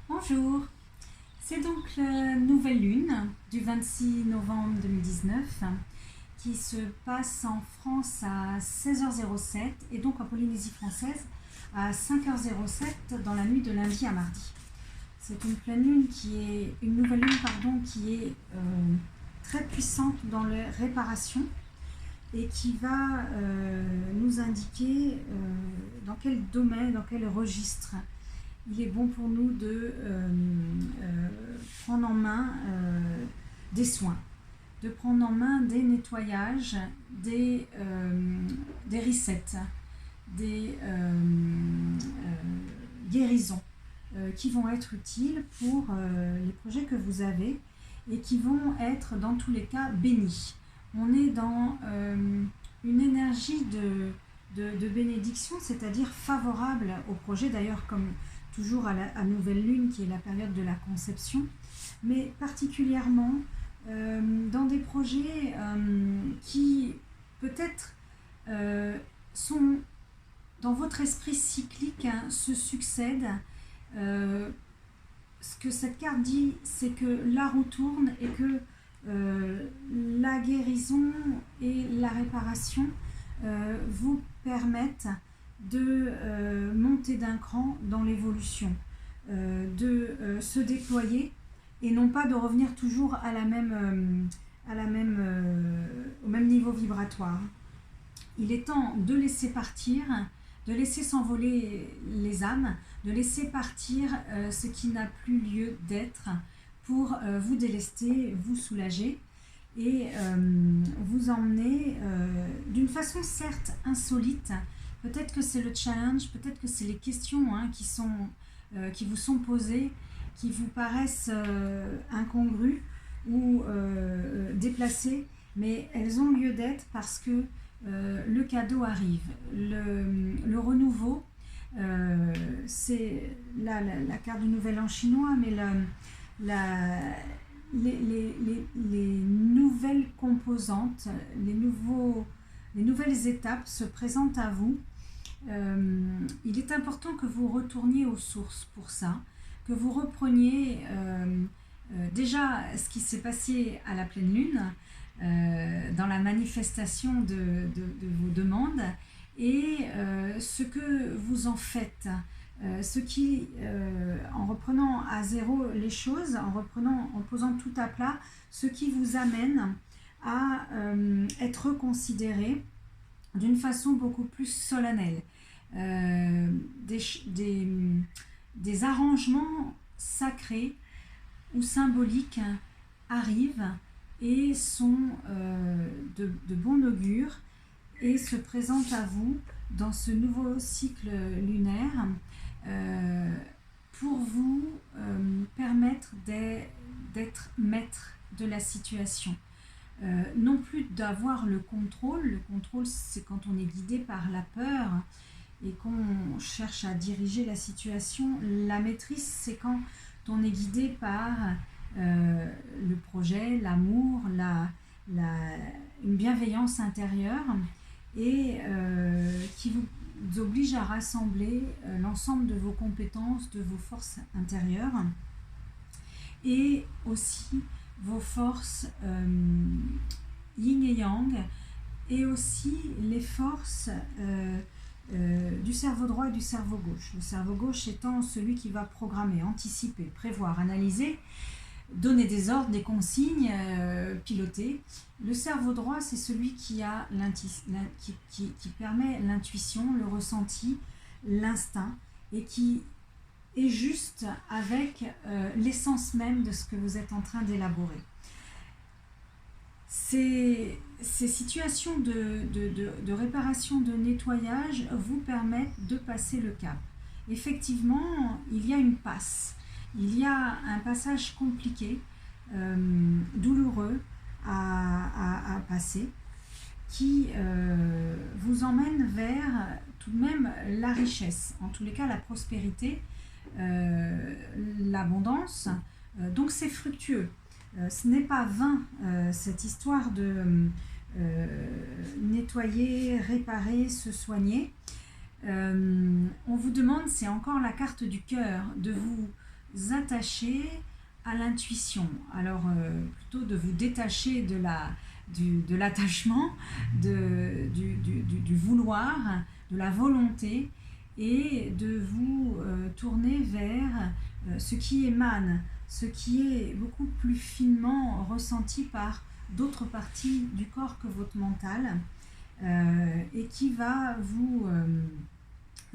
Bonjour, c'est donc la nouvelle lune du 26 novembre 2019 qui se passe en France à 16h07 et donc en Polynésie française à 5h07 dans la nuit de lundi à mardi. C'est une pleine lune une nouvelle lune qui est très puissante dans les réparations et qui va nous indiquer dans quel domaine, dans quel registre il est bon pour nous de prendre en main des soins, de prendre en main des nettoyages, des resets, des guérisons qui vont être utiles pour les projets que vous avez et qui vont être dans tous les cas bénis. On est dans une énergie de bénédiction, c'est-à-dire favorable au projet, d'ailleurs comme toujours à nouvelle lune qui est la période de la conception, mais particulièrement dans des projets qui peut-être sont dans votre esprit cyclique, se succèdent. Ce que cette carte dit, c'est que la roue tourne et que la guérison et la réparation vous permettent de monter d'un cran dans l'évolution, de se déployer et non pas de revenir toujours au même niveau vibratoire. Il est temps de laisser partir, de laisser s'envoler les âmes, de laisser partir ce qui n'a plus lieu d'être pour vous délester, vous soulager et vous emmener d'une façon certes insolite. Peut-être que c'est le challenge, peut-être que c'est les questions qui vous sont posées, qui vous paraissent incongrues ou déplacées, mais elles ont lieu d'être parce que le cadeau arrive. Le renouveau, c'est la carte du Nouvel An chinois, mais les nouvelles composantes, les nouvelles étapes se présentent à vous. Il est important que vous retourniez aux sources pour ça, que vous repreniez déjà ce qui s'est passé à la pleine lune, dans la manifestation de vos demandes, et ce que vous en faites. Ce qui, en reprenant à zéro les choses, en posant tout à plat, ce qui vous amène à être considéré d'une façon beaucoup plus solennelle. Des arrangements sacrés ou symboliques arrivent et sont de bon augure et se présentent à vous dans ce nouveau cycle lunaire pour vous permettre d'être maître de la situation. Non plus d'avoir le contrôle. Le contrôle, c'est quand on est guidé par la peur et qu'on cherche à diriger la situation. La maîtrise, c'est quand on est guidé par le projet, l'amour, une bienveillance intérieure et qui vous oblige à rassembler l'ensemble de vos compétences, de vos forces intérieures et aussi vos forces yin et yang, et aussi les forces du cerveau droit et du cerveau gauche. Le cerveau gauche étant celui qui va programmer, anticiper, prévoir, analyser, donner des ordres, des consignes, piloter. Le cerveau droit, c'est celui qui permet l'intuition, le ressenti, l'instinct, et qui est juste avec l'essence même de ce que vous êtes en train d'élaborer. Ces situations de réparation, de nettoyage vous permettent de passer le cap. Effectivement, il y a une passe. Il y a un passage compliqué, douloureux à passer, qui vous emmène vers tout de même la richesse, en tous les cas la prospérité, l'abondance. Donc c'est fructueux. Ce n'est pas vain cette histoire de nettoyer, réparer, se soigner. On vous demande, c'est encore la carte du cœur, de attacher à l'intuition. Alors, plutôt de vous détacher de l'attachement, du vouloir, de la volonté, et de vous tourner vers ce qui émane, ce qui est beaucoup plus finement ressenti par d'autres parties du corps que votre mental, et qui va vous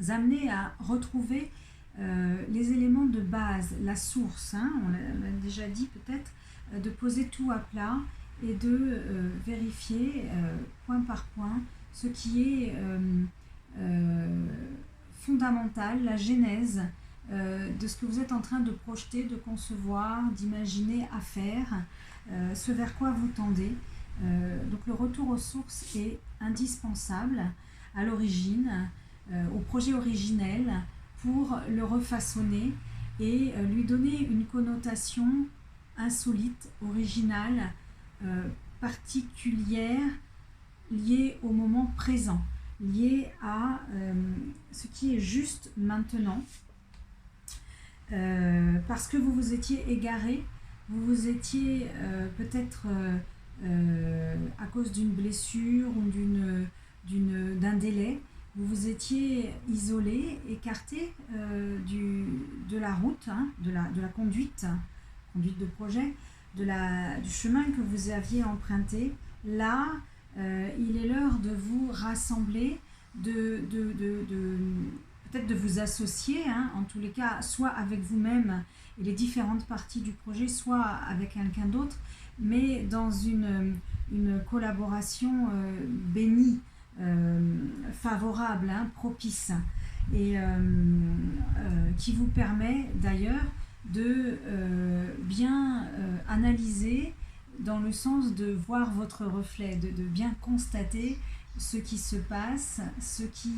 amener à retrouver les éléments de base, la source, hein, on l'a déjà dit peut-être, de poser tout à plat et de vérifier point par point ce qui est fondamental, la genèse de ce que vous êtes en train de projeter, de concevoir, d'imaginer à faire, ce vers quoi vous tendez. Donc le retour aux sources est indispensable à l'origine, au projet originel, pour le refaçonner et lui donner une connotation insolite, originale, particulière, liée au moment présent, liée à ce qui est juste maintenant, parce que vous vous étiez égaré, vous vous étiez peut-être à cause d'une blessure ou d'un délai, vous vous étiez isolé, écarté de la route, hein, de la conduite de projet, du chemin que vous aviez emprunté. Là, il est l'heure de vous rassembler, peut-être de vous associer, hein, en tous les cas, soit avec vous-même et les différentes parties du projet, soit avec quelqu'un d'autre, mais dans une collaboration bénie, favorable, hein, propice, et qui vous permet d'ailleurs de bien analyser, dans le sens de voir votre reflet, de bien constater ce qui se passe, ce qui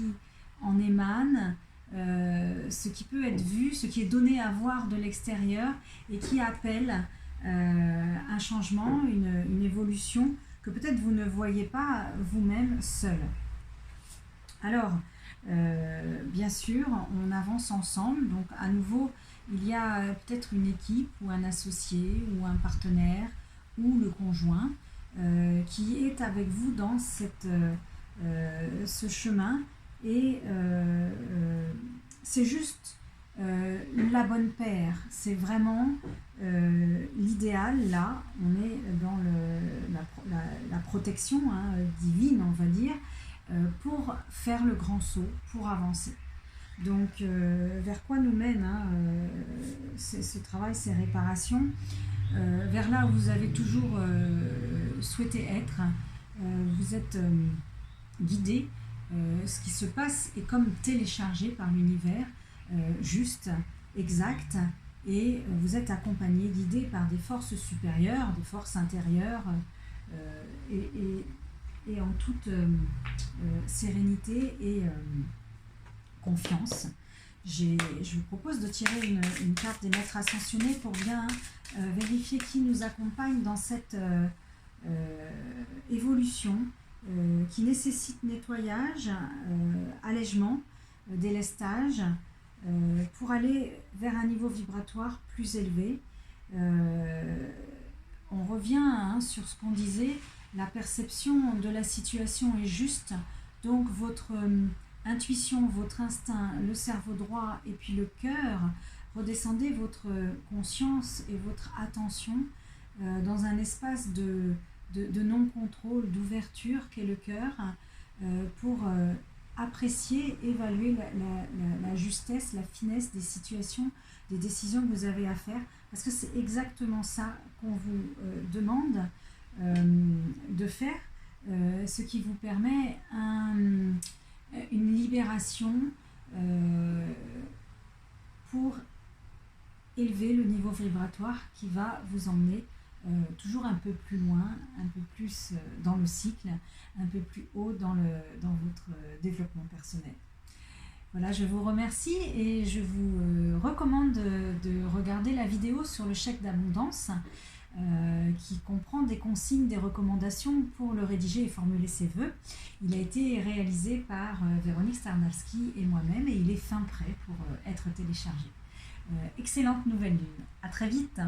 en émane, ce qui peut être vu, ce qui est donné à voir de l'extérieur et qui appelle un changement, une évolution que peut-être vous ne voyez pas vous-même seul. Alors, bien sûr, on avance ensemble, donc à nouveau, il y a peut-être une équipe ou un associé ou un partenaire ou le conjoint qui est avec vous dans ce chemin, et c'est juste la bonne paire, c'est vraiment l'idéal. Là, on est dans la protection, hein, divine, on va dire, pour faire le grand saut, pour avancer. Donc, vers quoi nous mène, hein, ce travail, ces réparations, vers là où vous avez toujours souhaité être. Vous êtes guidé, ce qui se passe est comme téléchargé par l'univers, juste, exact, et vous êtes accompagné, guidé par des forces supérieures, des forces intérieures, et en toute sérénité et confiance. Je vous propose de tirer une carte des maîtres ascensionnés pour bien vérifier qui nous accompagne dans cette évolution qui nécessite nettoyage, allègement, délestage, pour aller vers un niveau vibratoire plus élevé. On revient, hein, sur ce qu'on disait, la perception de la situation est juste, donc votre intuition, votre instinct, le cerveau droit et puis le cœur, redescendez votre conscience et votre attention dans un espace de non-contrôle, d'ouverture qu'est le cœur, pour apprécier, évaluer la justesse, la finesse des situations, des décisions que vous avez à faire, parce que c'est exactement ça qu'on vous demande de faire, ce qui vous permet une libération pour élever le niveau vibratoire qui va vous emmener toujours un peu plus loin, un peu plus dans le cycle, un peu plus haut dans votre développement personnel. Voilà, je vous remercie et je vous recommande de regarder la vidéo sur le chèque d'abondance qui comprend des consignes, des recommandations pour le rédiger et formuler ses vœux. Il a été réalisé par Véronique Starnalski et moi-même, et il est fin prêt pour être téléchargé. Excellente nouvelle lune. À très vite.